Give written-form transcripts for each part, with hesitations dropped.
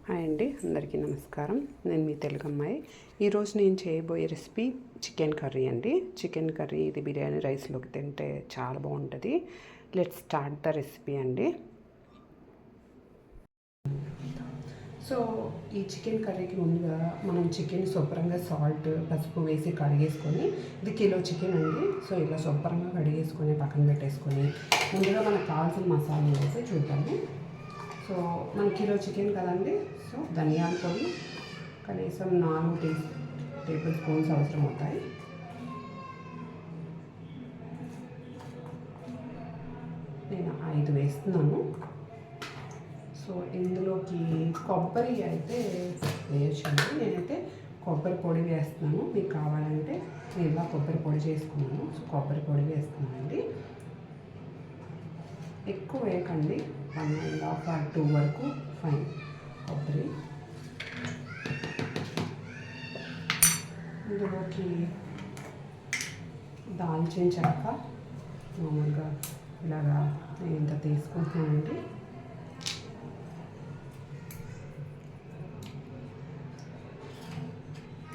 Hi అండి, అందరికీ నమస్కారం. నేను మీ తెలుగు అమ్మాయి. ఈరోజు నేను చేయబోయే రెసిపీ చికెన్ కర్రీ అండి. చికెన్ కర్రీ ఇది బిర్యానీ రైస్లోకి తింటే చాలా బాగుంటుంది. లెట్స్ స్టార్ట్ ద రెసిపీ అండి. సో ఈ చికెన్ కర్రీకి ముందుగా మనం చికెన్ శుభ్రంగా సాల్ట్ పసుపు వేసి కడిగేసుకొని, ఇది కిలో చికెన్ అండి. సో ఇలా శుభ్రంగా కడిగేసుకొని పక్కన పెట్టేసుకొని ముందుగా మనకు కావాల్సిన మసాలా వేసి చూద్దాము. సో మన కిలో చికెన్ కదండి. సో ధనియాల పొడి కనీసం 4 టేబుల్ స్పూన్స్ అవసరం అవుతాయి. నేను 5 వేస్తున్నాను. సో ఇందులోకి కొబ్బరి అయితే వేయచ్చండి. నేనైతే కొబ్బరి పొడి వేస్తున్నాను. మీకు కావాలంటే నేను ఇలా కొబ్బరి పొడి చేసుకున్నాను. సో కొబ్బరి పొడి వేస్తున్నానండి. ఎక్కువ వేయకండి, 1.5 or 2 వరకు ఫైన్. కొబ్బరి ఇందులోకి దాల్చిన చెక్క మామూలుగా ఇలాగా నేను ఇంత తీసుకుంటున్నానండి.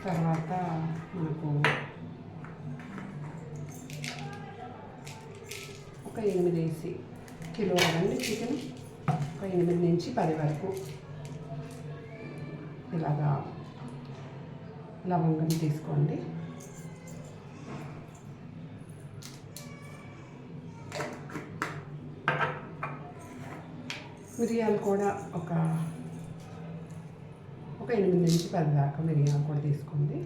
తర్వాత మనకు ఒక 8 వేసి, కిలో కదండి చికెన్, ఒక 8 నుంచి 10 వరకు ఇలాగా లవంగం తీసుకోండి. మిరియాలు కూడా ఒక 8 నుంచి 10 దాకా మిరియాలు కూడా తీసుకోండి.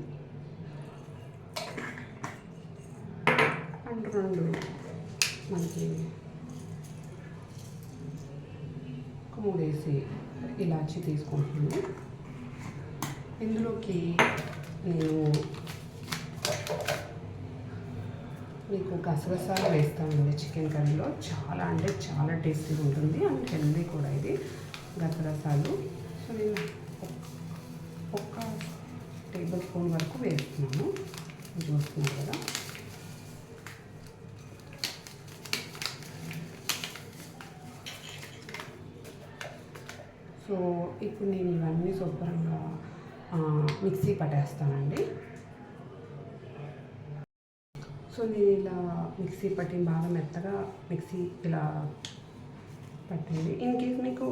అండ్ 2 మనకి 3 వేసి ఇలాచి తీసుకుంటున్నాను. ఇందులోకి నేను మీకు గసగసాలు వేస్తానండి. చికెన్ కర్రీలో చాలా అంటే చాలా టేస్టీగా ఉంటుంది అండ్ హెల్దీ కూడా ఇది గసగసాలు. సో నేను 1 టేబుల్ స్పూన్ వరకు వేస్తున్నాను. చూస్తున్నారు కదా. సో ఇప్పుడు నేను ఇవన్నీ శుభ్రంగా మిక్సీ పట్టేస్తానండి. సో నేను ఇలా మిక్సీ పట్టి బాగా మెత్తగా మిక్సీ ఇలా పట్టండి. ఇన్ కేస్ మీకు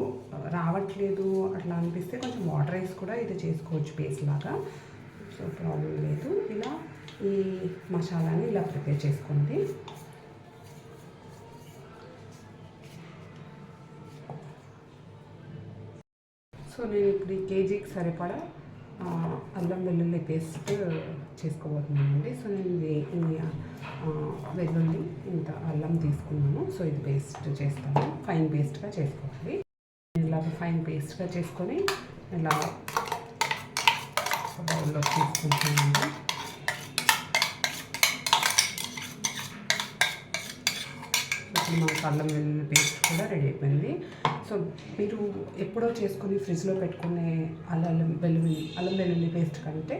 రావట్లేదు అట్లా అనిపిస్తే కొంచెం వాటర్ వేసి కూడా ఇది చేసుకోవచ్చు పేస్ట్ లాగా. సో ప్రాబ్లం లేదు. ఇలా ఈ మసాలాని ఇలా ప్రిపేర్ చేసుకోండి. సో నేను ఇప్పుడు ఈ కేజీకి సరిపడా అల్లం వెల్లుల్లి పేస్ట్ చేసుకోబోతున్నానండి. సో నేను వెల్లుల్లి ఇంత అల్లం తీసుకున్నాను. సో ఇది పేస్ట్ చేస్తాను, ఫైన్ పేస్ట్గా చేసుకోవాలి. ఇలా ఫైన్ పేస్ట్గా చేసుకొని ఇలా బౌల్లో తీసుకుంటానండి. ఇప్పుడు మనకు అల్లం వెల్లుల్లి పేస్ట్ కూడా రెడీ అయిపోయింది. సో మీరు ఎప్పుడో చేసుకొని ఫ్రిడ్జ్లో పెట్టుకునే అల్లం వెల్లుల్లి పేస్ట్ కంటే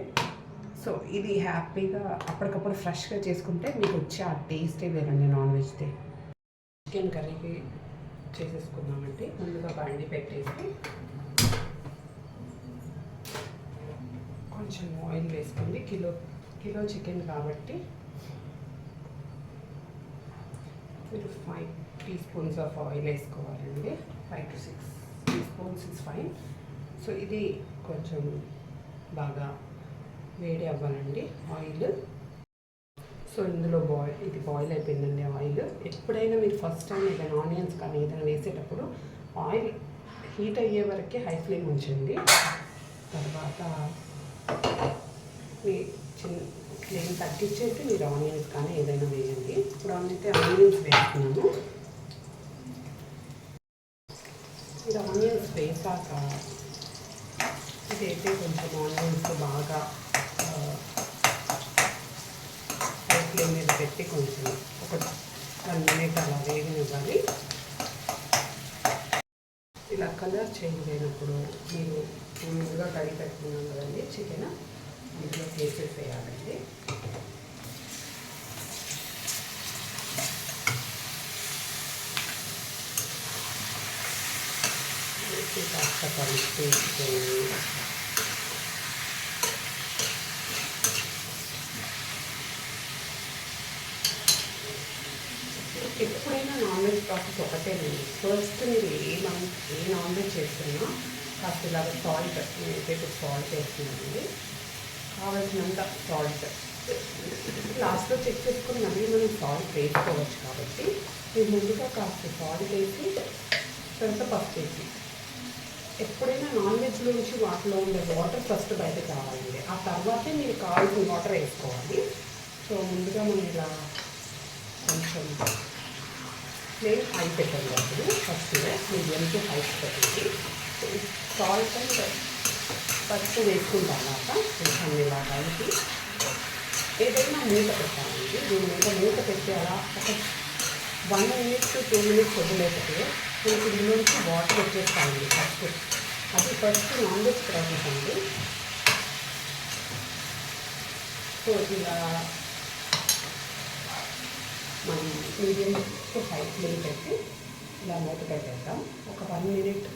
సో ఇది హ్యాపీగా అప్పటికప్పుడు ఫ్రెష్గా చేసుకుంటే మీకు వచ్చే ఆ టేస్టే వేరండి. నాన్ వెజ్దే చికెన్ కర్రీకి చేసేసుకుందామంటే ముందుగా బండి పెట్టేసి కొంచెం ఆయిల్ వేసుకోండి. కిలో చికెన్ కాబట్టి మీరు 5 teaspoons ఆఫ్ ఆయిల్ వేసుకోవాలండి. 5 to 6 teaspoons is fine. So ఇది కొంచెం బాగా వేడి అవ్వాలండి ఆయిల్. సో ఇందులో ఇది బాయిల్ అయిపోయిందండి ఆయిల్. ఎప్పుడైనా మీరు ఫస్ట్ టైం ఏదైనా ఆనియన్స్ కానీ ఏదైనా వేసేటప్పుడు ఆయిల్ హీట్ అయ్యే వరకే హై ఫ్లేమ్ ఉంచండి. తర్వాత మీ ఫ్లేమ్ తగ్గించేసి మీరు ఆనియన్స్ కానీ ఏదైనా వేయండి. ఇప్పుడు అయితే ఆనియన్స్ వేస్తున్నాను. ఇది ఆనియన్స్ వేసాక ఇదైతే కొంచెం ఆనియన్స్ బాగా హై ఫ్లేమ్ మీద పెట్టి కొంచెం ఒక 1 minute అలా వేగనివ్వాలి. ఇలా కలర్ చేంజ్ అయినప్పుడు మీరు ముందుగా కడిగి పెట్టుకున్నాం కదండి చికెన్, ఇందులో వేసేసేయాలండి. వేసేసాక కలిపి ఎప్పుడైనా నాన్ వెజ్ ప్రాసెస్ ఒకటేనండి. ఫస్ట్ మీరు ఏ నాన్ వెజ్ చేస్తున్నా కాస్త ఇలాగ సాల్ట్, నేనైతే ఇప్పుడు సాల్ట్ వేస్తున్నానండి. కావాల్సినంత సాల్ట్ లాస్ట్లో చెక్ చేసుకుని మళ్ళీ మనం సాల్ట్ వేసుకోవచ్చు. కాబట్టి మీరు ముందుగా కాస్త సాల్ట్ వేసి తర్వాత పసుపు వేసి, ఎప్పుడైనా నాన్ వెజ్ నుంచి వాటిలో ఉండే వాటర్ ఫస్ట్ బయటకు రావాలండి. ఆ తర్వాతే మీరు కావాల్సిన వాటర్ వేసుకోవాలి. సో ముందుగా మనం ఇలా కొంచెం ఫ్లేమ్ హై పెట్టండి. అప్పుడు ఫస్ట్ మీడియంతో హై పెట్టండి. సాల్ట్ అండ్ పసుపు వేసుకున్న తర్వాత కొంచెం ఇలా కలిపి ఏదైనా మూత పెట్టాలండి. దీని మీద మూత పెట్టి అలా ఒక 1 minute to 2 minutes వదిలేకపోతే మనకి ఇందులోంచి వాటర్ వచ్చేస్తాయండి. ఫస్ట్ అది ఫస్ట్ నాన్ వెజ్ ప్రాసెస్ అండి. సో ఇలా మనం మీడియం టు హై ఫ్లేమ్ పెట్టి ఇలా మూత పెట్టేద్దాం. ఒక 1 minute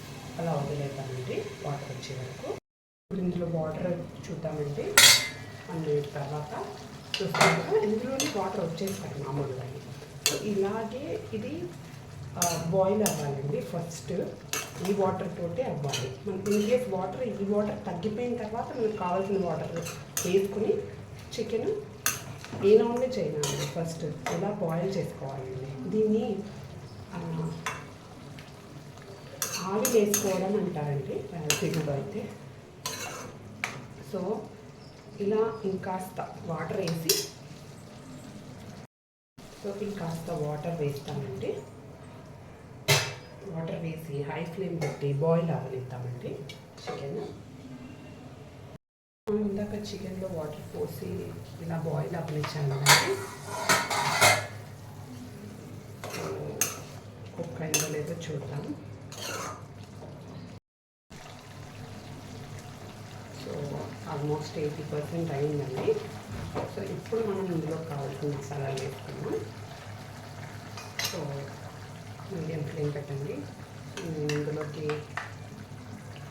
అలా వదిలేద్దామండి వాటర్ వచ్చే వరకు. ఇప్పుడు ఇందులో వాటర్ చూద్దామండి. 1 minute తర్వాత చూస్తాం కదా, ఇందులోనే వాటర్ వచ్చేస్తాయి మామూలుగా. సో ఇలాగే ఇది బాయిల్ అవ్వాలండి. ఫస్ట్ ఈ వాటర్ తోటే అవ్వాలి. మనకి ఇన్కేస్ ఈ వాటర్ తగ్గిపోయిన తర్వాత మనకు కావాల్సిన వాటర్ వేసుకుని చికెన్ ఏ నాన్ వెజ్ అయినా ఫస్ట్ ఇలా బాయిల్ చేసుకోవాలండి. దీన్ని ఆవిరి వేసుకోవడం అంటారండి రాయలసీమలో అయితే. సో ఇలా ఇంకాస్త వాటర్ వేసి, ఇంకాస్త వాటర్ వేస్తామండి. వాటర్ వేసి హై ఫ్లేమ్ పెట్టి బాయిల్ అవ్వనిద్దామండి చికెన్. ఇందాక చికెన్లో వాటర్ పోసి ఇలా బాయిల్ అవ్వనిచ్చాను కదండి. కుక్ అయిందో లేదో చూద్దాం. సో ఆల్మోస్ట్ 80% అయిందండి. సో ఇప్పుడు మనం ఇందులో కావాల్సిన మసాలాలు వేసుకున్నాం. సో మీడియం ఫ్లేమ్ పెట్టండి. ఇందులోకి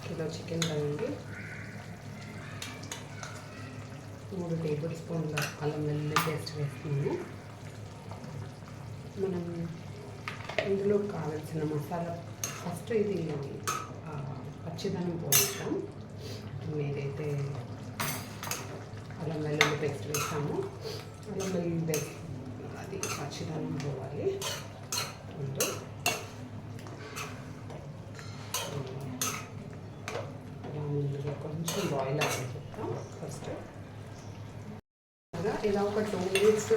కిలో చికెన్ కదండి, 3 టేబుల్ స్పూన్ల అల్లం వెల్లుల్లి పేస్ట్ వేస్తున్నాము. మనం ఇందులో కావాల్సిన మసాలా ఫస్ట్ ఇది పచ్చిదనం పోస్తాం. ఏదైతే అల్లం వెల్లుల్లి పేస్ట్ వేస్తాము, అల్లం వెల్లుల్లి పేస్ట్ అది పచ్చిదనం పోవాలి ముందు. అలా ముందుగా కొంచెం బాయిల్ అవ్వనిద్దాం ఫస్ట్. ఇలా ఒక 2 minutes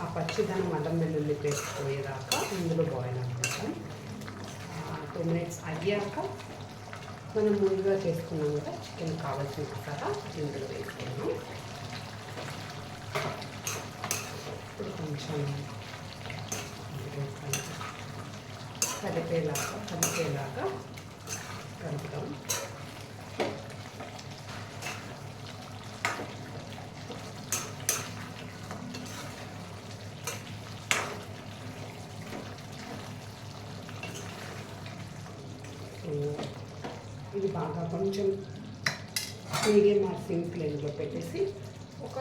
ఆ పచ్చిదనం అల్లం వెల్లుల్లి పేస్ట్ పోయేదాకా ఇందులో బాయిల్ అవ్వనిద్దాం. 2 minutes అయ్యాక మనం ముందుగా చేసుకున్నాం కదా చికెన్ కావాల్సిన మసాలా ఇందులో వేసుకున్నాం. ఇప్పుడు కొంచెం కలిపేలాగా కలుపుతాం. ఇది బాగా కొంచెం మీడియం ఆర్ సిమ్ ఫ్లేమ్లో పెట్టేసి ఒక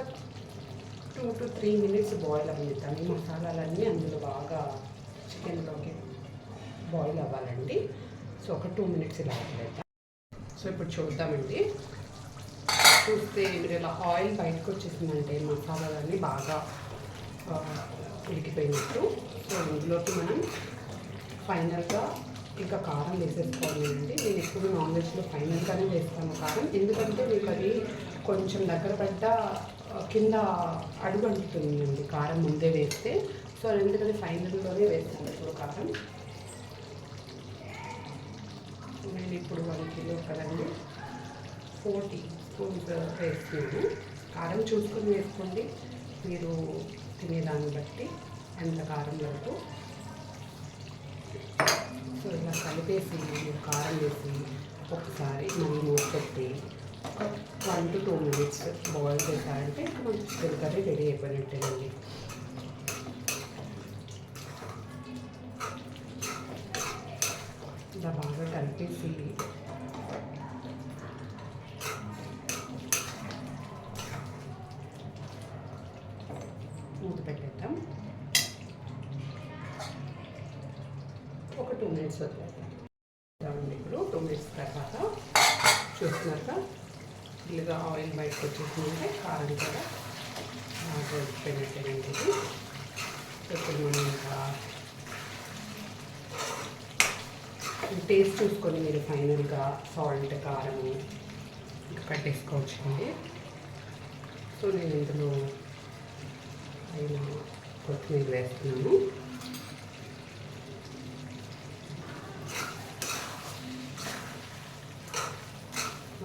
2 to 3 minutes బాయిల్ అవ్వనిద్దాం. ఈ మసాలాలన్నీ అందులో బాగా చికెన్లోకి బాయిల్ అవ్వాలండి. సో ఒక 2 minutes ఇలా వదిలేద్దాం. సో ఇప్పుడు చూద్దామండి. చూస్తే మీరు ఇలా ఆయిల్ బయటకు వచ్చేసిందంటే మసాలాలన్నీ బాగా ఉడికిపోయినట్టు. సో ఇందులోకి మనం ఫైనల్గా ఇంకా కారం వేసేసుకోవాలండి. నేను ఎప్పుడు నాన్ వెజ్లో ఫైనల్గానే వేస్తాను కారం. ఎందుకంటే మీకు అది కొంచెం దగ్గర పడ్డ కింద అడుగు అంటుతుందండి కారం ముందే వేస్తే. సో ఎందుకంటే ఫైనల్లోనే వేస్తాను ఇప్పుడు కారం. నేను ఇప్పుడు 1 kilo కదండి 4 teaspoons వేస్తున్నాను. కారం చూసుకొని వేసుకోండి మీరు తినేదాన్ని బట్టి ఎంత కారం వరకు. సో ఇలా కలిపేసి కారం వేసి ఒకసారి మళ్ళీ మూత పెట్టి ఒక 1 to 2 minutes బాయిల్ చేశారంటే మనకి చికెన్ కర్రీ రెడీ అయిపోయినట్టేనండి. ఇలా బాగా కలిపేసి మినిట్స్ వదిలేద్దాం. ఇప్పుడు 2 మినిట్స్ తర్వాత చూస్తున్నాక ఇల్లుగా ఆయిల్ బయటకు వచ్చేసిందంటే కారం కూడా బాగా ఉడిపోయినట్టేనండి. ఇది ఇప్పుడు మనం ఇంకా టేస్ట్ చూసుకొని మీరు ఫైనల్గా సాల్ట్ కారం ఇంకా కట్టేసుకోవచ్చండి. సో నేను ఇందులో అయినా కొత్తిమీర వేస్తున్నాను.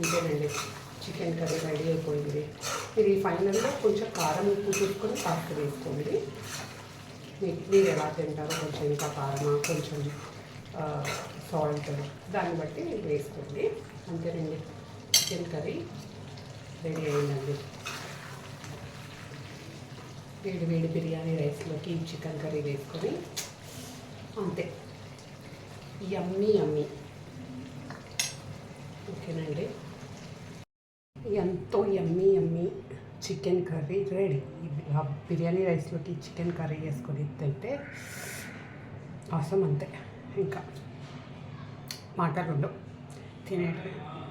అంతేనండి, చికెన్ కర్రీ రెడీ అయిపోయింది. ఇది ఫైనల్గా కొంచెం కారం ఉప్పు చూసుకొని కాస్త వేసుకోండి. మీరు ఎలా తింటారో కొంచెం ఇంకా కారమా కొంచెం సాల్ట్ దాన్ని బట్టి వేసుకోండి. అంతేనండి, చికెన్ కర్రీ రెడీ అయిందండి. వేడి వేడి బిర్యానీ రైస్లోకి చికెన్ కర్రీ వేసుకొని అంతే, యమ్మీ యమ్మీ. ఓకేనండి, ఎంతో yummy yummy chicken curry ready. Biryani రైస్లోకి చికెన్ కర్రీ వేసుకొని తింటే అవసరం, అంతే, ఇంకా మాటలు ఉండవు, తినేటప్పుడు.